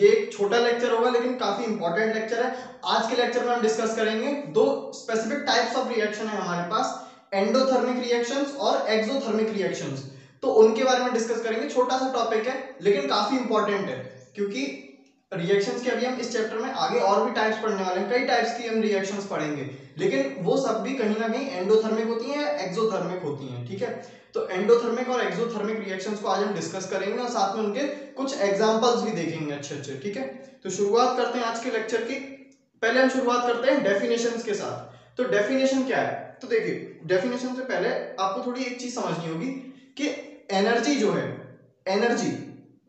ये एक छोटा लेक्चर होगा लेकिन काफी इंपॉर्टेंट लेक्चर है। आज के लेक्चर में हम डिस्कस करेंगे दो स्पेसिफिक टाइप्स ऑफ रिएक्शन है हमारे पास, एंडोथर्मिक रिएक्शंस और एक्सोथर्मिक रिएक्शंस। तो उनके बारे में डिस्कस करेंगे। छोटा सा टॉपिक है लेकिन काफी इंपॉर्टेंट है, क्योंकि रिएक्शंस के अभी हम इस चैप्टर में आगे और भी टाइप्स पढ़ने वाले हैं। कई टाइप्स की हम रिएक्शंस पढ़ेंगे, लेकिन वो सब भी कहीं ना कहीं एंडोथर्मिक होती हैं या एक्सोथर्मिक होती हैं। ठीक है, तो एंडोथर्मिक और एक्सोथर्मिक रिएक्शंस को आज हम डिस्कस करेंगे और साथ में उनके कुछ एग्जांपल्स भी देखेंगे अच्छे अच्छे। ठीक है, तो शुरुआत करते हैं आज के लेक्चर की। पहले हम शुरुआत करते हैं डेफिनेशंस के साथ। तो डेफिनेशन क्या है, तो देखिए डेफिनेशन से पहले आपको थोड़ी एक चीज समझनी होगी कि एनर्जी जो है, एनर्जी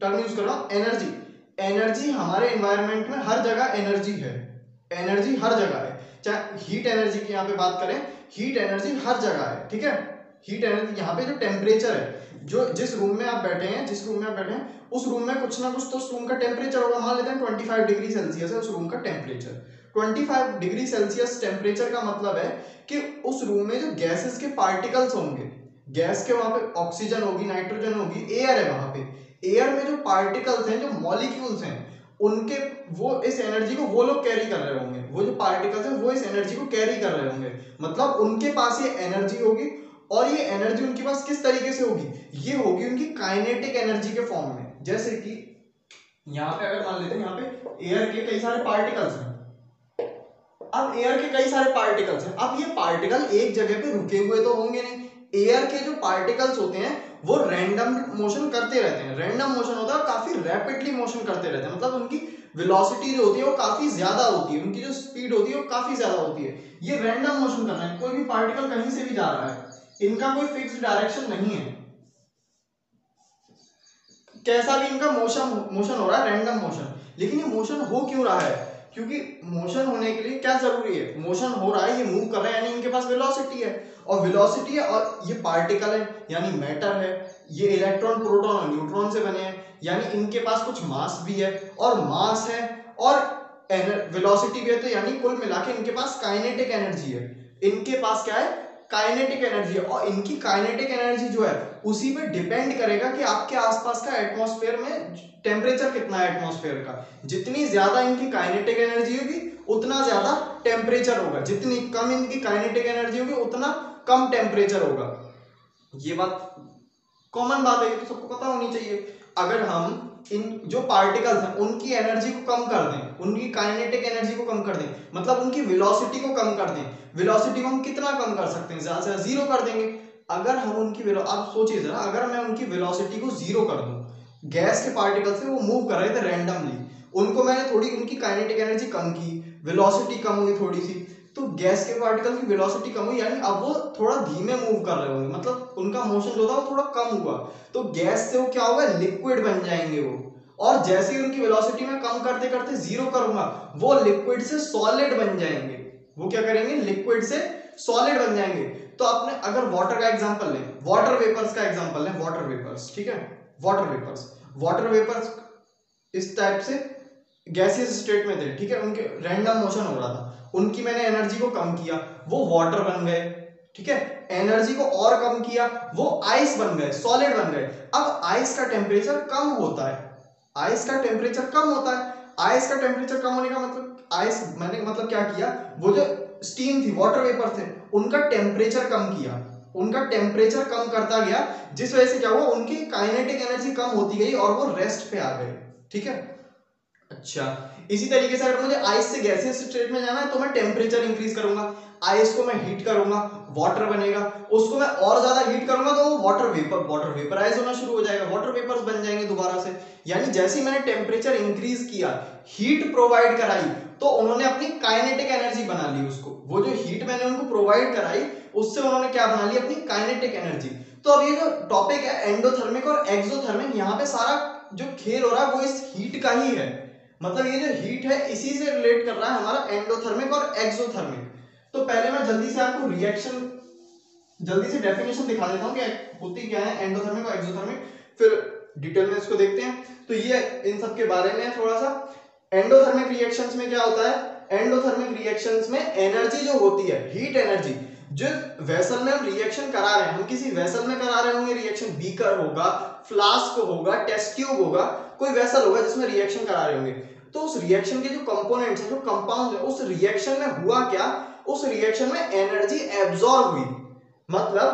टर्म यूज कर रहा हूं, एनर्जी एनर्जी हमारे एनवायरनमेंट में हर जगह एनर्जी है। एनर्जी हर जगह है, चाहे हीट एनर्जी की यहाँ पे बात करें, हीट एनर्जी हर जगह है। ठीक है, हीट एनर्जी यहाँ पे जो टेम्परेचर है, जो जिस रूम में आप बैठे हैं, जिस रूम में आप बैठे हैं उस रूम में कुछ ना कुछ तो उस रूम का टेम्परेचर होगा। मान लेते हैं 25 डिग्री सेल्सियस है उस रूम का टेम्परेचर। 25 डिग्री सेल्सियस टेम्परेचर का मतलब है कि उस रूम में जो गैसेस के पार्टिकल्स होंगे, गैस के वहां पे ऑक्सीजन होगी, नाइट्रोजन होगी, एयर है वहां पे, एयर में जो पार्टिकल्स हैं, जो मॉलिक्यूल्स हैं, उनके वो इस एनर्जी को वो लोग कैरी कर रहे होंगे। वो जो पार्टिकल्स हैं वो इस एनर्जी को कैरी कर रहे होंगे, मतलब उनके पास ये एनर्जी होगी। और ये एनर्जी उनके पास किस तरीके से होगी, ये होगी उनकी काइनेटिक एनर्जी के फॉर्म में। जैसे कि यहाँ पे अगर मान लेते हैं यहाँ पे एयर के कई सारे पार्टिकल्स हैं। अब एयर के कई सारे पार्टिकल्स हैं, अब ये पार्टिकल एक जगह पे रुके हुए तो होंगे नहीं। एयर के जो पार्टिकल्स होते हैं वो रैंडम मोशन करते रहते हैं। रैंडम मोशन होता है, काफी रैपिडली मोशन करते रहते हैं, मतलब उनकी वेलोसिटी जो होती है वो काफी ज्यादा होती है, उनकी जो स्पीड होती है वो काफी ज्यादा होती है। ये रैंडम मोशन कर रहे हैं, कोई भी पार्टिकल कहीं से भी जा रहा है, इनका कोई फिक्स्ड डायरेक्शन नहीं है, कैसा भी इनका मोशन हो रहा है, रैंडम मोशन। लेकिन ये मोशन हो क्यों रहा है, क्योंकि मोशन होने के लिए क्या जरूरी है, मोशन हो रहा है, ये मूव कर रहे हैं, यानी इनके पास वेलोसिटी है। और वेलोसिटी है और ये पार्टिकल है यानी मैटर है, ये इलेक्ट्रॉन प्रोटॉन और न्यूट्रॉन से बने हैं, यानी इनके पास कुछ मास भी है, और मास है और वेलोसिटी भी है, तो यानी कुल मिला के इनके पास काइनेटिक एनर्जी है। इनके पास क्या है, काइनेटिक एनर्जी है। और इनकी काइनेटिक एनर्जी जो है उसी पे डिपेंड करेगा कि आपके आसपास का एटमॉस्फेयर में टेम्परेचर कितना है एटमॉस्फेयर का। जितनी ज्यादा इनकी काइनेटिक एनर्जी होगी उतना ज्यादा टेम्परेचर होगा, जितनी कम इनकी काइनेटिक एनर्जी होगी उतना कम टेम्परेचर होगा। ये बात कॉमन बात है, ये तो सबको पता होनी चाहिए। अगर हम इन जो पार्टिकल्स हैं उनकी एनर्जी को कम कर दें, उनकी काइनेटिक एनर्जी को कम कर दें, मतलब उनकी वेलोसिटी को कम कर दें। वेलोसिटी को हम कितना कम कर सकते हैं, ज्यादा से ज्यादा जीरो कर देंगे। अगर हम उनकी आप सोचिए जरा, अगर मैं उनकी वेलोसिटी को जीरो कर दूं, गैस के पार्टिकल्स से वो मूव कर रहे थे रैंडमली, उनको मैंने थोड़ी उनकी काइनेटिक एनर्जी कम की, वेलोसिटी कम हुई थोड़ी सी, तो गैस के पार्टिकल की वेलोसिटी कम हुई, यानी अब वो थोड़ा धीमे मूव कर रहे होंगे, मतलब उनका मोशन जो था वो थोड़ा कम हुआ। तो गैस से वो क्या होगा, लिक्विड बन जाएंगे वो। और जैसे ही उनकी वेलोसिटी में कम करते करते जीरो करूंगा, वो लिक्विड से सॉलिड बन जाएंगे। वो क्या करेंगे, लिक्विड से सॉलिड बन जाएंगे। तो आपने अगर वाटर का एग्जांपल लें, वाटर वेपर्स का एग्जांपल लें, वाटर वेपर्स, ठीक है, वाटर वेपर्स इस टाइप से गैसियस स्टेट में थे, ठीक है, उनके रैंडम मोशन हो रहा था, उनकी मैंने एनर्जी को कम किया, वो वाटर बन गए, ठीक है, एनर्जी को और कम किया, वो आइस बन गए, सॉलिड बन गए। अब आइस का टेम्परेचर कम होता है, आइस का टेम्परेचर कम होता है। आइस का टेम्परेचर कम होने का मतलब, आइस मैंने मतलब क्या किया, वो जो स्टीम थी, वाटर वेपर थे, उनका टेम्परेचर कम किया, उनका टेम्परेचर कम करता गया, जिस वजह से क्या हुआ, उनकी काइनेटिक एनर्जी कम होती गई और वो रेस्ट पे आ गए। ठीक है, अच्छा, इसी तरीके से अगर मुझे आइस से गैसियस स्टेट में जाना है तो मैं टेम्परेचर इंक्रीज करूंगा, आइस को मैं हीट करूंगा, वाटर बनेगा, उसको मैं और ज्यादा हीट करूंगा तो वो वाटर वेपराइज होना शुरू हो जाएगा, वाटर वेपर्स बन जाएंगे दोबारा से। यानी जैसे ही मैंने टेम्परेचर इंक्रीज किया, हीट प्रोवाइड कराई, तो उन्होंने अपनी काइनेटिक एनर्जी बना ली उसको, वो जो हीट मैंने उनको प्रोवाइड कराई उससे उन्होंने क्या बना ली, अपनी काइनेटिक एनर्जी। तो अब ये जो टॉपिक है एंडोथर्मिक और एक्सोथर्मिक, यहाँ पे सारा जो खेल हो रहा है वो इस हीट का ही है, मतलब ये जो हीट है इसी से रिलेट कर रहा है हमारा एंडोथर्मिक और एक्सोथर्मिक। तो पहले मैं जल्दी से आपको रिएक्शन, जल्दी से डेफिनेशन दिखा देता हूं कि होती क्या है एंडोथर्मिक और एक्सोथर्मिक, फिर डिटेल में इसको देखते हैं। तो ये इन सब के बारे में थोड़ा सा, एंडोथर्मिक रिएक्शंस में क्या होता है, एंडोथर्मिक रिएक्शंस में एनर्जी जो होती है, हीट एनर्जी, जो वेसल में हम रिएक्शन करा रहे हैं, हम किसी वेसल में करा रहे होंगे रिएक्शन, बीकर होगा, फ्लास्क होगा, टेस्ट ट्यूब होगा, कोई वेसल होगा जिसमें रिएक्शन करा रहे होंगे, तो उस रिएक्शन के जो कंपोनेंट्स हैं, जो कंपाउंड है, उस रिएक्शन में हुआ क्या, उस रिएक्शन में एनर्जी एब्जॉर्ब हुई। मतलब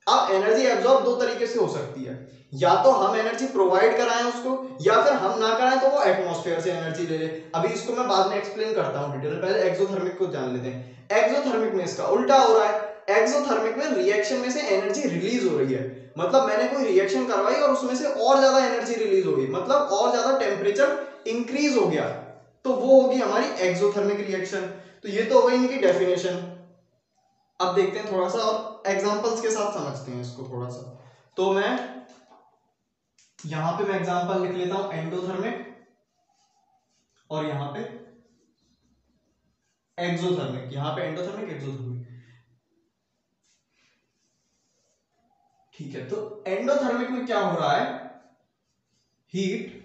अब एनर्जी एब्जॉर्ब दो तरीके से हो सकती है, या तो हम एनर्जी प्रोवाइड कराएं उसको, या फिर हम ना कराएं तो वो एटमॉस्फेयर से एनर्जी ले ले। अभी इसको मैं बाद में एक्सप्लेन करता हूं डिटेल, पहले एक्सोथर्मिक को जान लेते हैं। एक्सोथर्मिक में इसका उल्टा हो रहा है। एक्सोथर्मिक में रिएक्शन में से एनर्जी रिलीज हो रही है, मतलब मैंने कोई रिएक्शन करवाई और उसमें से और ज्यादा एनर्जी रिलीज हो गई, मतलब और ज्यादा टेम्परेचर इंक्रीज हो गया, तो वो होगी हमारी एक्सोथर्मिक रिएक्शन। तो ये तो हो गई इनकी डेफिनेशन। अब देखते हैं थोड़ा सा और एग्जांपल्स के साथ समझते हैं इसको थोड़ा सा। तो मैं यहां पे मैं एग्जांपल लिख लेता हूं एंडोथर्मिक, और यहां पे एक्सोथर्मिक, यहां पे एंडोथर्मिक एक्सोथर्मिक। ठीक है, तो एंडोथर्मिक में क्या हो रहा है, हीट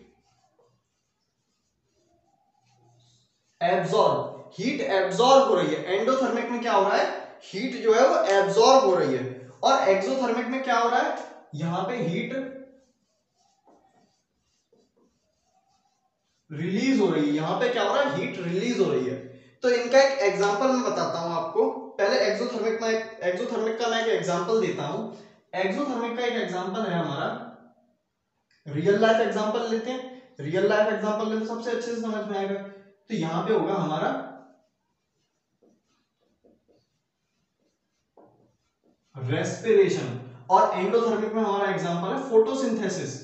एब्जॉर्ब, हीट एब्जॉर्ब हो रही है। एंडोथर्मिक में क्या हो रहा है, हीट जो है वो एब्जॉर्ब हो रही है। और एक्सोथर्मिक में क्या हो रहा है, यहां पे हीट रिलीज हो रही है, यहां पे क्या हो रहा है, हीट रिलीज हो रही है। तो इनका एक एग्जांपल मैं बताता हूं आपको। पहले एक्सोथर्मिक का मैं एक एग्जांपल देता हूं। एक्सोथर्मिक का एक एग्जांपल है हमारा, रियल लाइफ एग्जांपल लेते हैं। रियल लाइफ एग्जांपल लेते सबसे अच्छे से समझ में आएगा। तो यहां पे होगा हमारा रेस्पिरेशन, और एंडोथर्मिक में हमारा एग्जांपल है फोटोसिंथेसिस।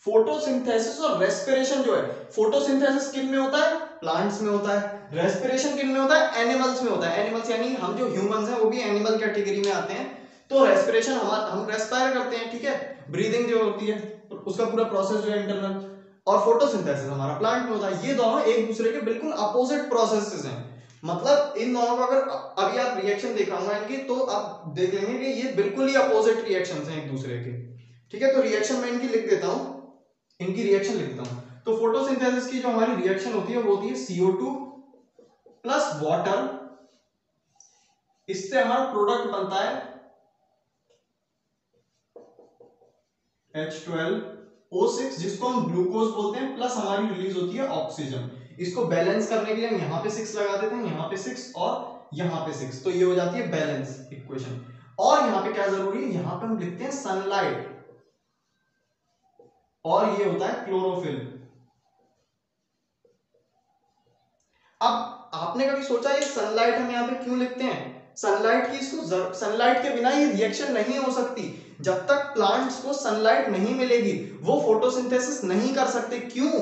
फोटोसिंथेसिस और रेस्पिरेशन जो है, फोटोसिंथेसिस किन में होता है, प्लांट्स में होता है। रेस्पिरेशन किन में होता है, एनिमल्स में होता है। एनिमल्स यानी हम जो ह्यूमंस हैं वो भी एनिमल कैटेगरी में आते हैं। तो रेस्पिरेशन हम रेस्पायर करते हैं, ठीक है, ब्रीदिंग जो होती है उसका पूरा प्रोसेस जो है इंटरनल। और फोटोसिंथेसिस हमारा प्लांट में होता है। ये दोनों एक दूसरे के बिल्कुल अपोजिट प्रोसेसेस हैं। मतलब इन दोनों का अगर अभी आप रिएक्शन दिखाऊंगा इनकी, तो आप देख लेंगे कि ये बिल्कुल ही अपोजिट रिएक्शंस हैं एक दूसरे के। ठीक है, तो रिएक्शन मैं इनकी लिख देता हूं, इनकी रिएक्शन लिखता हूं। तो फोटोसिंथेसिस की जो हमारी रिएक्शन होती है वो होती है CO2 प्लस वाटर, इससे हमारा प्रोडक्ट बनता है H12O6, जिसको हम ग्लूकोज बोलते हैं, प्लस हमारी रिलीज होती है ऑक्सीजन। इसको बैलेंस करने के लिए हम यहां पे 6 लगा देते हैं, यहां पे 6 और यहां पे 6, तो ये हो जाती है बैलेंस इक्वेशन। और यहां पे क्या जरूरी है, यहां पे हम लिखते हैं सनलाइट, और ये होता है क्लोरोफिल। अब आपने कभी सोचा ये सनलाइट हम यहाँ पे क्यों लिखते हैं, सनलाइट की इसको सनलाइट के बिना ये रिएक्शन नहीं हो सकती। जब तक प्लांट्स को सनलाइट नहीं मिलेगी वो फोटोसिंथेसिस नहीं कर सकते। क्यों,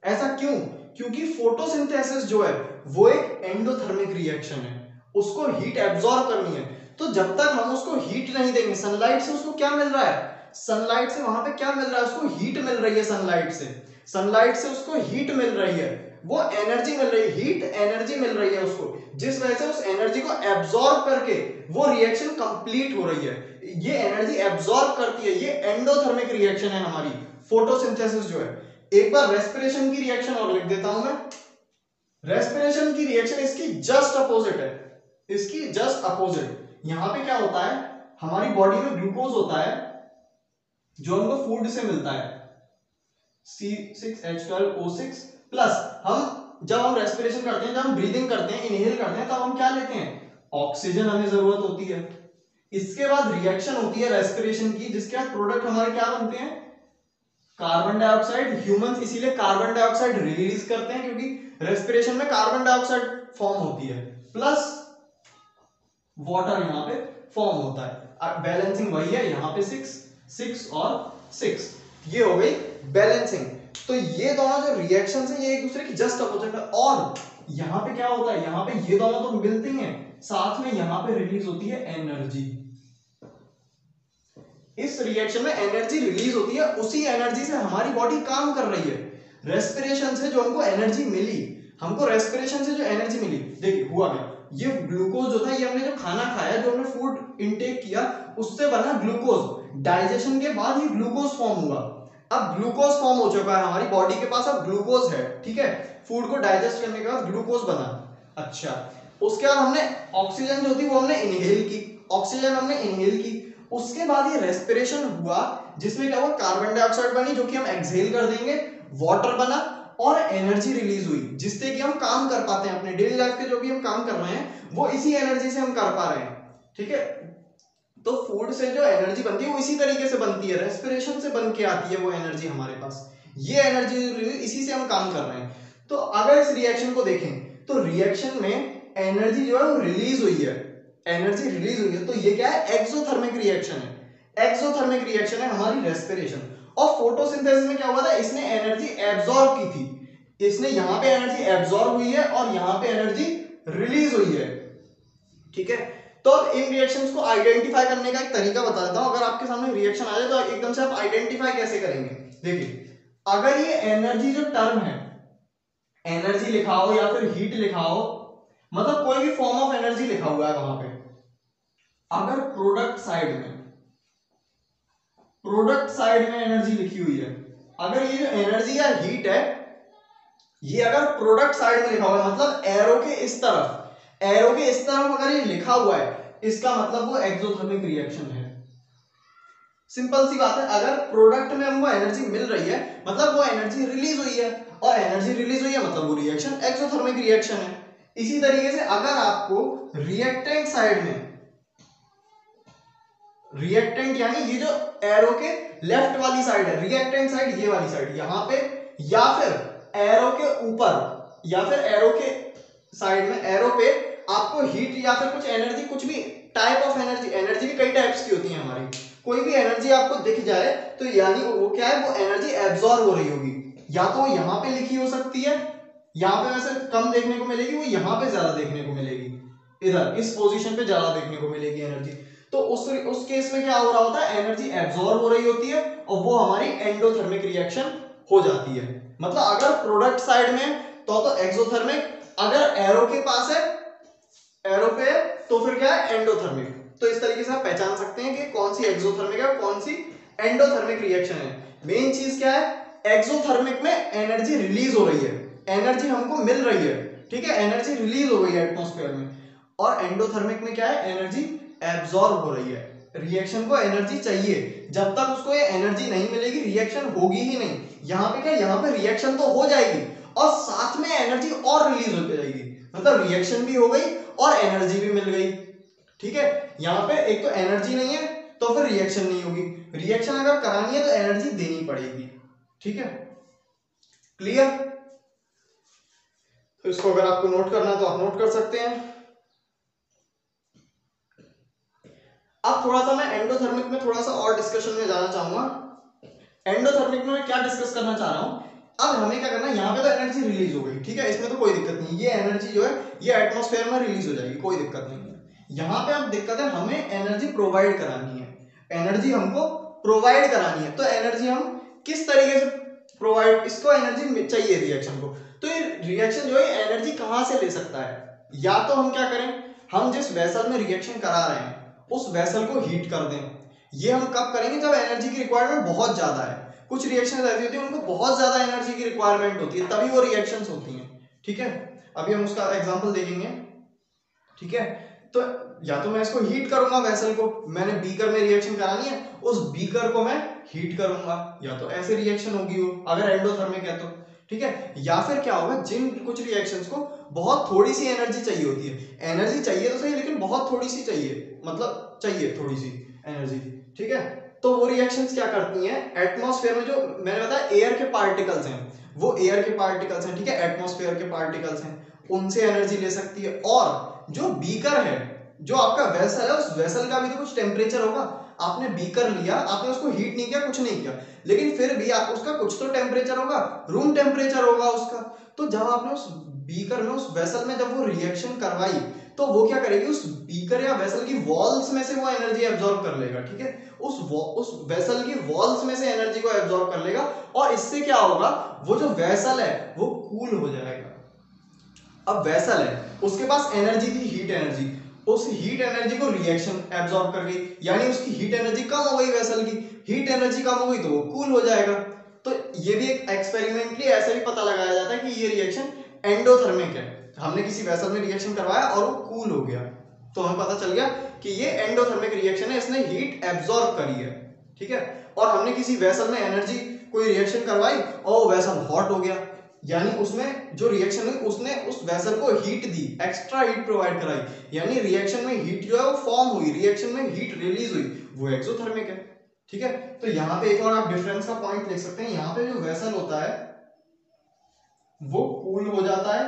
ऐसा क्यों, क्योंकि फोटोसिंथेसिस जो है वो एक एंडोथर्मिक रिएक्शन है, उसको हीट एब्जॉर्ब करनी है। तो जब तक हम उसको हीट नहीं देंगे, सनलाइट से उसको क्या मिल रहा है, सनलाइट से वहां पे क्या मिल रहा है, उसको हीट मिल रही है। सनलाइट से उसको हीट मिल रही है, वो एनर्जी मिल रही है, हीट एनर्जी मिल रही है उसको, जिस वजह से उस एनर्जी को एब्जॉर्ब करके वो रिएक्शन कंप्लीट हो रही है। ये एनर्जी एब्जॉर्ब करती है, ये एंडोथर्मिक रिएक्शन है हमारी फोटोसिंथेसिस जो है। एक बार रेस्पिरेशन की रिएक्शन और लिख देता हूं मैं। रेस्पिरेशन की रिएक्शन इसकी जस्ट अपोजिट है, इसकी जस्ट अपोजिट। यहां पे क्या होता है, हमारी बॉडी में ग्लूकोज होता है जो हमको फूड से मिलता है, C6H12O6 प्लस जब हम रेस्पिरेशन करते हैं, जब हम ब्रीदिंग करते हैं, इनहेल करते हैं, तब हम क्या लेते हैं, ऑक्सीजन हमें जरूरत होती है। इसके बाद रिएक्शन होती है रेस्पिरेशन की, जिसके बाद प्रोडक्ट हमारे क्या बनते हैं, कार्बन डाइऑक्साइड। ह्यूमंस इसीलिए कार्बन डाइऑक्साइड रिलीज करते हैं क्योंकि रेस्पिरेशन में कार्बन डाइऑक्साइड फॉर्म होती है, प्लस वाटर यहां पे फॉर्म होता है। बैलेंसिंग वही है, यहां पे 6 और 6, ये हो गई बैलेंसिंग। तो ये दोनों जो रिएक्शंस हैं ये एक दूसरे की जस्ट अपोजिट है। और यहां पे क्या होता है, यहां पे ये दोनों तो मिलते हैं, साथ में यहां पे रिलीज होती है एनर्जी। इस रिएक्शन में एनर्जी रिलीज होती है, उसी एनर्जी से हमारी बॉडी काम कर रही है। रेस्पिरेशन से जो हमको एनर्जी मिली, हमको रेस्पिरेशन से जो एनर्जी मिली, देखिए हुआ क्या, ये ग्लूकोज जो था, ये हमने जो खाना खाया, जो हमने फूड इनटेक किया, उससे बना ग्लूकोज। डाइजेशन के बाद ये ग्लूकोज फॉर्म हुआ। अब ग्लूकोज फॉर्म हो चुका है हमारी बॉडी के पास, अब ग्लूकोज है, ठीक है, फूड को डाइजेस्ट करने के बाद ग्लूकोज बना। अच्छा, उसके बाद हमने ऑक्सीजन जो थी वो हमने इनहेल की, ऑक्सीजन हमने इनहेल की, उसके बाद ये रेस्पिरेशन हुआ, जिसमें क्या हुआ, कार्बन डाइऑक्साइड बनी जो कि हम एक्सहेल कर देंगे, वाटर बना और एनर्जी रिलीज हुई, जिससे कि हम काम कर पाते हैं अपने डेली लाइफ के जो भी हम काम कर रहे हैं वो इसी एनर्जी से हम कर पा रहे हैं। ठीक है, तो फूड से जो एनर्जी बनती है वो इसी तरीके से बनती है, रेस्पिरेशन से बन के आती है वो एनर्जी हमारे पास, ये एनर्जी इसी से हम काम कर रहे हैं। तो अगर इस रिएक्शन को देखें तो रिएक्शन में एनर्जी जो है वो रिलीज हुई है, एनर्जी रिलीज हुई है, तो ये क्या है, एक्सोथर्मिक रिएक्शन है। एक्सोथर्मिक रिएक्शन है हमारी रेस्पिरेशन। और फोटोसिंथेसिस में क्या हुआ था, इसने एनर्जी एब्जॉर्ब की थी, इसने यहां पे एनर्जी एब्जॉर्ब हुई है और यहां पे एनर्जी रिलीज हुई है। ठीक है, तो अब इन रिएक्शंस को आइडेंटिफाई करने का एक तरीका बता देता हूं। अगर आपके सामने रिएक्शन आ जाए तो एकदम से आप आइडेंटिफाई कैसे करेंगे। देखिए, अगर ये एनर्जी जो टर्म है, एनर्जी लिखा हो या फिर हीट लिखा हो, मतलब कोई भी फॉर्म ऑफ एनर्जी लिखा हुआ है वहां पे, अगर प्रोडक्ट साइड में एनर्जी लिखी हुई है, अगर ये जो एनर्जी या हीट है ये अगर प्रोडक्ट साइड में लिखा हुआ है, मतलब एरो के इस तरफ अगर ये लिखा हुआ है, इसका मतलब वो एक्सोथर्मिक रिएक्शन है। सिंपल सी बात है, अगर प्रोडक्ट में हमको एनर्जी मिल रही है मतलब वो एनर्जी रिलीज हुई है, और एनर्जी रिलीज हुई है मतलब वो रिएक्शन एक्सोथर्मिक रिएक्शन है। इसी तरीके से अगर आपको रिएक्टेंट साइड में, रिएक्टेंट यानी ये जो एरो के लेफ्ट वाली साइड है, रिएक्टेंट साइड ये वाली साइड यहां पे, या फिर एरो के ऊपर या फिर एरो के साइड में, एरो पे आपको हीट या फिर कुछ एनर्जी, कुछ भी टाइप ऑफ एनर्जी, एनर्जी भी कई टाइप्स की होती है हमारी, कोई भी एनर्जी आपको दिख जाए तो यानी वो क्या है, वो एनर्जी एब्जॉर्ब हो रही होगी। या तो यहां पे लिखी हो सकती है, यहां पे वैसे कम देखने को मिलेगी, वो यहां पे ज्यादा देखने को मिलेगी, इधर इस पोजीशन पे ज्यादा देखने को मिलेगी एनर्जी। तो उस केस में क्या हो रहा होता है, एनर्जी एब्जॉर्ब हो रही होती है और वो हमारी एंडोथर्मिक रिएक्शन हो जाती है। मतलब अगर प्रोडक्ट साइड में तो एक्सोथर्मिक, अगर एरो के पास है, एरो पे तो फिर क्या है, एंडोथर्मिक। तो इस तरीके से आप पहचान सकते हैं कि कौन सी एक्सोथर्मिक है और कौन सी एंडोथर्मिक रिएक्शन है। मेन चीज क्या है, एक्सोथर्मिक में एनर्जी रिलीज हो रही है, एनर्जी हमको मिल रही है, ठीक है, एनर्जी रिलीज हो गई है एटमॉस्फेयर में। और एंडोथर्मिक में क्या है, एनर्जी एब्जॉर्ब हो रही है। रिएक्शन को एनर्जी चाहिए, जब तक उसको ये एनर्जी नहीं मिलेगी रिएक्शन होगी ही नहीं। यहाँ पे क्या, यहाँ पे रिएक्शन तो हो जाएगी और साथ में एनर्जी और रिलीज होती जाएगी, मतलब रिएक्शन भी हो गई और एनर्जी भी मिल गई। ठीक है, यहाँ पे एक तो एनर्जी नहीं है तो फिर रिएक्शन नहीं होगी, रिएक्शन अगर करानी है तो एनर्जी देनी पड़ेगी। ठीक है, क्लियर। तो इसको अगर आपको नोट करना है तो आप नोट कर सकते हैं। अब थोड़ा सा मैं एंडोथर्मिक में थोड़ा सा और डिस्कशन में जाना चाहूंगा। एंडोथर्मिक में मैं क्या डिस्कस करना चाह रहा हूं, अब हमें क्या करना है, यहाँ पे तो एनर्जी रिलीज हो गई, ठीक है, इसमें तो कोई दिक्कत नहीं, ये एनर्जी जो है ये एटमॉस्फेयर में रिलीज हो जाएगी, कोई दिक्कत नहीं है। यहाँ पे अब दिक्कत है, हमें एनर्जी प्रोवाइड करानी है, एनर्जी हमको प्रोवाइड करानी है। तो एनर्जी हम किस तरीके से प्रोवाइड, इसको एनर्जी चाहिए रिएक्शन को, तो ये रिएक्शन जो है एनर्जी कहाँ से ले सकता है। या तो हम क्या करें, हम जिस वेसल में रिएक्शन करा रहे हैं उस वेसल को हीट कर दें। ये हम कब करेंगे, जब एनर्जी की रिक्वायरमेंट बहुत ज्यादा है। कुछ रिएक्शन ऐसी होती है उनको बहुत ज्यादा एनर्जी की रिक्वायरमेंट होती है, तभी वो रिएक्शंस होती हैं। ठीक है, अभी हम उसका एग्जांपल देखेंगे। ठीक है, तो या तो मैं इसको हीट करूंगा वेसल को, मैंने बीकर में रिएक्शन करानी है, उस बीकर को मैं हीट करूंगा, या तो ऐसे रिएक्शन होगी वो अगर एंडोथर्मिक है तो। ठीक है, या फिर क्या होगा, जिन कुछ रिएक्शंस को बहुत थोड़ी सी एनर्जी चाहिए होती है, एनर्जी चाहिए तो सही लेकिन बहुत थोड़ी सी चाहिए, मतलब चाहिए थोड़ी सी एनर्जी। ठीक है, तो वो रिएक्शंस क्या करती हैं, एटमॉस्फेयर में जो मैंने बताया एयर के पार्टिकल्स हैं, वो एयर के पार्टिकल्स हैं, ठीक है, एटमॉस्फेयर के पार्टिकल्स हैं, उनसे एनर्जी ले सकती है। और जो बीकर है, जो आपका वेसल है, उस वेसल का भी तो कुछ टेम्परेचर होगा। आपने बीकर लिया, आपने उसको हीट नहीं किया, कुछ नहीं किया, लेकिन फिर भी आप उसका कुछ तो टेम्परेचर होगा, रूम टेम्परेचर होगा उसका। तो जब आपने उस बीकर में, उस वेसल में जब वो रिएक्शन करवाई, तो वो क्या करेगी, उस बीकर या वेसल की वॉल्स में से वो एनर्जी एब्जॉर्ब कर लेगा। ठीक है, उस वेसल की वॉल्स में से एनर्जी को एब्जॉर्ब कर लेगा, और इससे क्या होगा, वो जो वेसल है वो कूल हो जाएगा। अब वेसल है, उसके पास एनर्जी थी, हीट एनर्जी, उस हीट एनर्जी को रिएक्शन एब्जॉर्ब कर गई, यानी उसकी हीट एनर्जी कम हो गई, वेसल की हीट एनर्जी कम हो गई तो वो कूल हो जाएगा। तो ये भी एक एक्सपेरिमेंटली ऐसे भी पता लगाया जाता है कि ये रिएक्शन एंडोथर्मिक है, हमने किसी वेसल में रिएक्शन करवाया और वो कूल हो गया। तो हमें पता चल गया कि ये एंडोथर्मिक रिएक्शन है, इसने हीट एब्जॉर्ब करी है, ठीक है। और हमने किसी वेसल में एनर्जी कोई रिएक्शन करवाई और वो वेसल हॉट हो गया, यानी उसमें जो रिएक्शन हुई उसने उस वेसल को हीट दी, एक्स्ट्रा हीट प्रोवाइड कराई, यानी रिएक्शन में हीट जो है वो फॉर्म हुई, रिएक्शन में हीट रिलीज हुई, वो एक्सोथर्मिक है, ठीक है। तो यहाँ पे एक और आप डिफरेंस का पॉइंट लिख सकते हैं, यहाँ पे जो वेसल होता है वो कूल हो जाता है,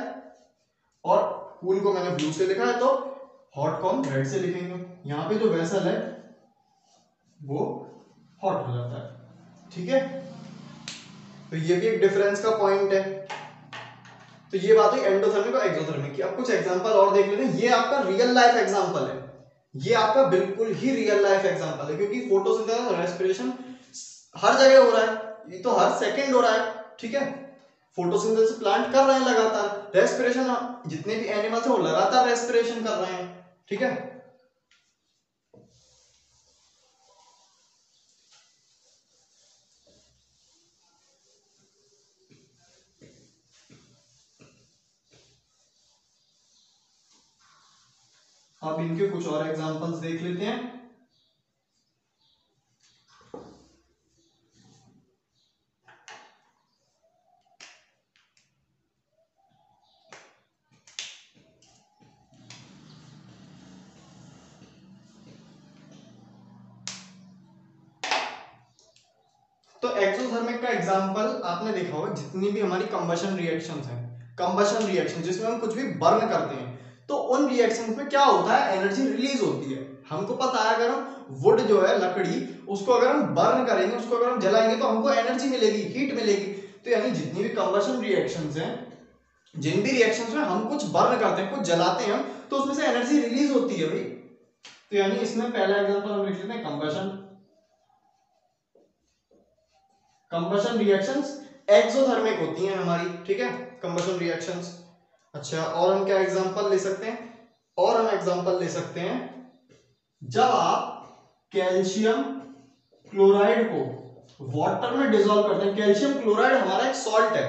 और कूल को मैंने ब्लू से लिखा है तो हॉट को हम रेड से लिखेंगे। यहाँ पे जो वेसल है वो हॉट हो जाता है, ठीक है। तो ये भी एक डिफरेंस का पॉइंट है। तो ये बात हुई एंडोथर्मिक और एक्सोथर्मिक की। अब कुछ एग्जांपल और देख लेते हैं। ये आपका रियल लाइफ एग्जांपल है, ये आपका बिल्कुल ही रियल लाइफ एग्जांपल है, क्योंकि फोटोसिंथेसिस और रेस्पिरेशन हर जगह हो रहा है, ये तो हर सेकंड हो रहा है, ठीक है। फोटोसिंथेसिस प्लांट कर रहे हैं लगातार, रेस्पिरेशन जितने भी एनिमल्स हैं वो लगातार रेस्पिरेशन कर रहे हैं, ठीक है। अब इनके कुछ और एग्जांपल्स देख लेते हैं। तो एक्सोथर्मिक का एग्जांपल आपने देखा होगा, जितनी भी हमारी कंबशन रिएक्शंस हैं, कंबशन रिएक्शन जिसमें हम कुछ भी बर्न करते हैं, तो उन रिएक्शंस में क्या होता है, एनर्जी रिलीज होती है। हमको पता है अगर हम वुड जो है लकड़ी, उसको अगर हम बर्न करेंगे, उसको अगर हम जलाएंगे तो हमको एनर्जी मिलेगी, हीट मिलेगी। तो यानी जितनी भी कंबशन रिएक्शंस हैं, जिन भी रिएक्शंस में हम कुछ बर्न करते हैं, कुछ जलाते हैं हम, तो उसमें से एनर्जी रिलीज होती है भाई। तो यानी इसमें पहला एग्जांपल हम लिख लेते हैं कंबशन। कंबशन रिएक्शंस एक्सोथर्मिक होती हैं हमारी, ठीक है, कंबशन रिएक्शंस। अच्छा, और हम क्या एग्जांपल ले सकते हैं, और हम एग्जांपल ले सकते हैं जब आप कैल्शियम क्लोराइड को वाटर में डिसॉल्व करते हैं। कैल्शियम क्लोराइड हमारा एक सॉल्ट है,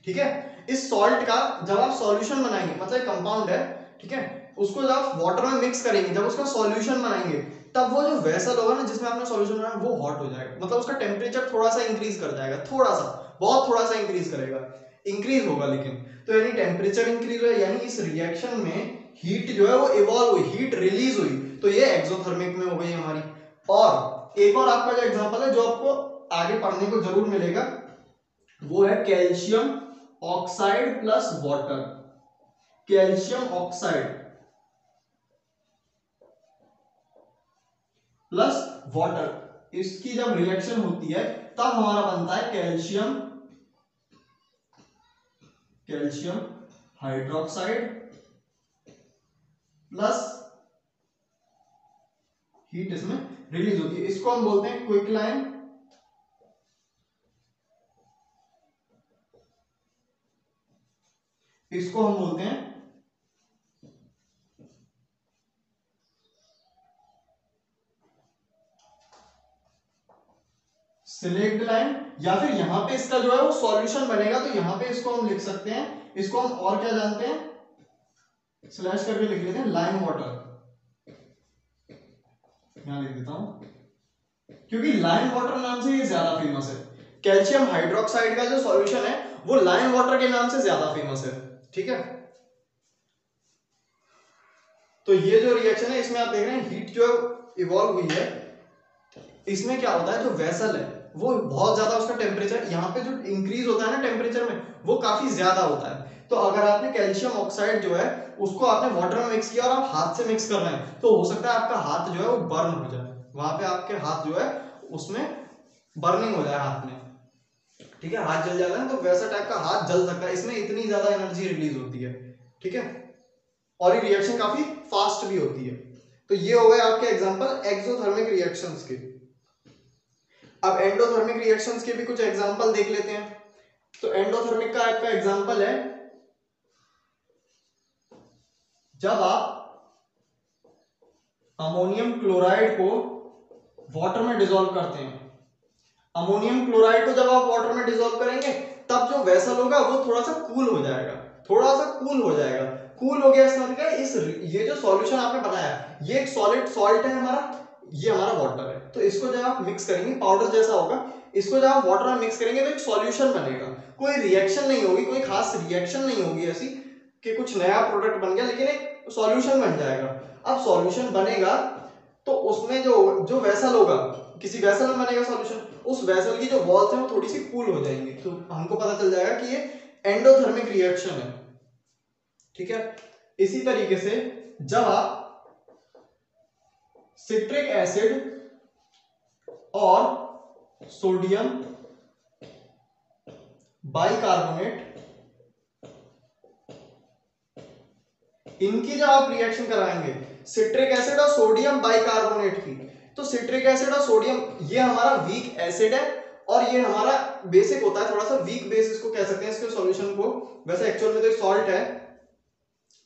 ठीक है। इस सॉल्ट का जब आप सॉल्यूशन बनाएंगे, मतलब कंपाउंड है, ठीक है, उसको जब आप वाटर में मिक्स करेंगे, जब उसका सॉल्यूशन बनाएंगे, तब वो जो वेसल होगा ना जिसमें आपने सॉल्यूशन बनाया वो हॉट हो जाएगा, मतलब उसका टेम्परेचर थोड़ा सा इंक्रीज कर जाएगा, थोड़ा सा, बहुत थोड़ा सा इंक्रीज करेगा, इंक्रीज होगा लेकिन। तो यानी टेम्परेचर इंक्रीज हुआ, यानी इस रिएक्शन में हीट जो है वो इवॉल्व हुई, हीट रिलीज हुई, तो ये एक्सोथर्मिक में हो गई हमारी। और एक और आपका जो एग्जांपल है जो आपको आगे पढ़ने को जरूर मिलेगा, वो है calcium oxide plus water. Calcium oxide plus water, इसकी जब रिएक्शन होती है तब हमारा बनता है कैल्शियम हाइड्रोक्साइड प्लस हीट इसमें रिलीज होती है। इसको हम बोलते हैं क्विकलाइन, इसको हम बोलते हैं सिलेक्ट लाइन, या फिर यहां पे इसका जो है वो सॉल्यूशन बनेगा, तो यहां पे इसको हम लिख सकते हैं, इसको हम और क्या जानते हैं, स्लैश करके लिख लेते हैं लाइम वाटर, यहां लिख देता हूं क्योंकि लाइम वाटर नाम से ये ज्यादा फेमस है। कैल्शियम हाइड्रोक्साइड का जो सॉल्यूशन है वो लाइम वाटर के नाम से ज्यादा फेमस है, ठीक है। तो ये जो रिएक्शन है इसमें आप देख रहे हैं हीट जो इवॉल्व हुई है, इसमें क्या होता है, जो वेसल है वो बहुत ज्यादा, उसका टेम्परेचर यहाँ पे जो इंक्रीज होता है ना टेम्परेचर में, वो काफी ज्यादा होता है। तो अगर आपने कैल्शियम ऑक्साइड जो है उसको आपने वाटर में मिक्स किया और आप हाथ से मिक्स कर रहे हैं, तो हो सकता है आपका हाथ जो है वो बर्न हो जाए, वहां पे आपके हाथ जो है उसमें बर्निंग हो जाए हाथ में, ठीक है, हाथ जल जाता है, तो वैसा टाइप का हाथ जल सकता है, इसमें इतनी ज्यादा एनर्जी रिलीज होती है, ठीक है। और ये रिएक्शन काफी फास्ट भी होती है। तो ये हो गए आपके एग्जांपल एक्सोथर्मिक रिएक्शंस के। अब एंडोथर्मिक रिएक्शंस के भी कुछ एग्जांपल देख लेते हैं। तो एंडोथर्मिक का आपका एग्जांपल है जब आप अमोनियम क्लोराइड को वाटर में डिसॉल्व करते हैं। अमोनियम क्लोराइड को जब आप वाटर में डिसॉल्व करेंगे तब जो वेसल होगा वो थोड़ा सा कूल हो जाएगा, थोड़ा सा कूल हो जाएगा, कूल हो गया इसका मतलब क्या है, इस ये जो सॉल्यूशन आपने बताया ये एक सॉलिड सॉल्ट है हमारा, ये हमारा वाटर है, तो इसको जब आप मिक्स करेंगे पाउडर जैसा होगा, इसको जब आप वाटर में मिक्स करेंगे तो एक सॉल्यूशन बनेगा, कोई रिएक्शन नहीं होगी, कोई खास रिएक्शन नहीं होगी ऐसी कि कुछ नया प्रोडक्ट बन गया, लेकिन एक सॉल्यूशन बन जाएगा। अब सॉल्यूशन बनेगा तो उसमें जो जो वेसल होगा, किसी वेसल में बनेगा सॉल्यूशन, उस वेसल की जो वॉल्स हैं वो थोड़ी सी कूल हो जाएंगी, तो हमको पता चल जाएगा कि ये एंडोथर्मिक रिएक्शन है, ठीक है। इसी तरीके से जब आप सिट्रिक एसिड और सोडियम बाइकार्बोनेट इनकी जब आप रिएक्शन कराएंगे, सिट्रिक एसिड और सोडियम बाइकार्बोनेट की, तो सिट्रिक एसिड और सोडियम ये हमारा वीक एसिड है और ये हमारा बेसिक होता है, थोड़ा सा वीक बेस इसको कह सकते हैं इसके सॉल्यूशन को, वैसे एक्चुअल में तो एक सॉल्ट है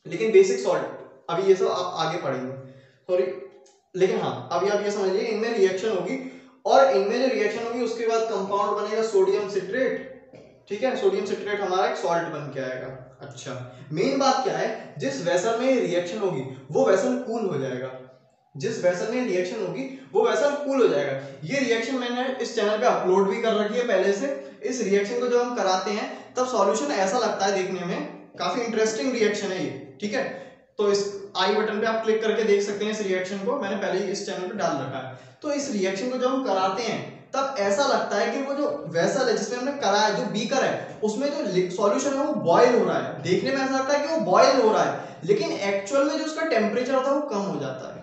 लेकिन बेसिक सॉल्ट, अभी ये सब आप आगे पढ़ेंगे, सॉरी, लेकिन हाँ अभी आप ये समझिए इनमें रिएक्शन होगी और इनमें जो रिएक्शन होगी उसके बाद कंपाउंड बनेगा सोडियम सिट्रेट, ठीक है, सोडियम सिट्रेट हमारा एक सॉल्ट बन के आएगा। अच्छा, मेन बात क्या है, जिस वेसल में रिएक्शन होगी वो वेसल कूल हो जाएगा, जिस वेसल में रिएक्शन होगी वो वेसल कूल हो जाएगा। ये रिएक्शन मैंने इस चैनल पे अपलोड भी कर रखी है पहले से। इस रिएक्शन को जब हम कराते हैं तब सॉल्यूशन ऐसा लगता है देखने में, काफी इंटरेस्टिंग रिएक्शन है ये, ठीक है। तो इस आई बटन पे आप क्लिक करके देख सकते हैं इस रिएक्शन को, मैंने पहले ही इस चैनल पे डाल रखा है। तो इस रिएक्शन को जब हम कराते हैं तब ऐसा लगता है कि वो जो वेसल है जिसमें हमने कराया, जो बीकर है उसमें जो सॉल्यूशन है वो बॉयल हो रहा है, देखने में ऐसा लगता है कि वो बॉयल हो रहा है, लेकिन एक्चुअल में जो उसका टेम्परेचर होता है वो कम हो जाता है।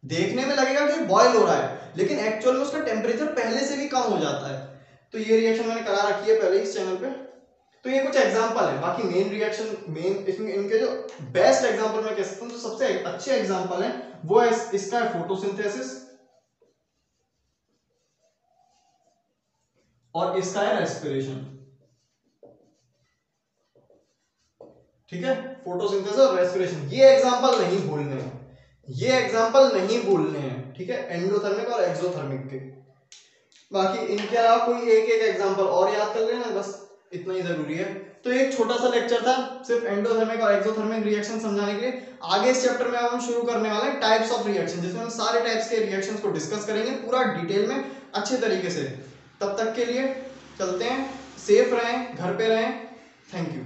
देखने में लगेगा कि बॉयल हो रहा है लेकिन एक्चुअल में उसका टेम्परेचर पहले से भी कम हो जाता है। तो ये रिएक्शन मैंने करा रखी है पहले इस चैनल पे। तो ये कुछ एग्जांपल है, बाकी मेन रिएक्शन, मेन इसमें इनके जो बेस्ट एग्जांपल मैं कह सकता हूं, जो सबसे अच्छे एग्जांपल है वो है इसका है फोटोसिंथेसिस और इसका है रेस्पिरेशन, ठीक है। फोटोसिंथेसिस और रेस्पिरेशन, ये एग्जांपल नहीं भूलने हैं, ये एग्जांपल नहीं भूलने हैं, ठीक है, एंडोथर्मिक और एक्सोथर्मिक के। बाकी इनके अलावा कोई एक एक एग्जांपल और याद कर लेना, बस इतना ही जरूरी है। तो एक छोटा सा लेक्चर था सिर्फ एंडोथर्मिक और एक्सोथर्मिक रिएक्शन समझाने के लिए। आगे इस चैप्टर में हम शुरू करने वाले हैं टाइप्स ऑफ रिएक्शन, जिसमें हम सारे टाइप्स के रिएक्शंस को डिस्कस करेंगे पूरा डिटेल में अच्छे तरीके से। तब तक के लिए चलते हैं, सेफ रहें, घर पे रहें, थैंक यू।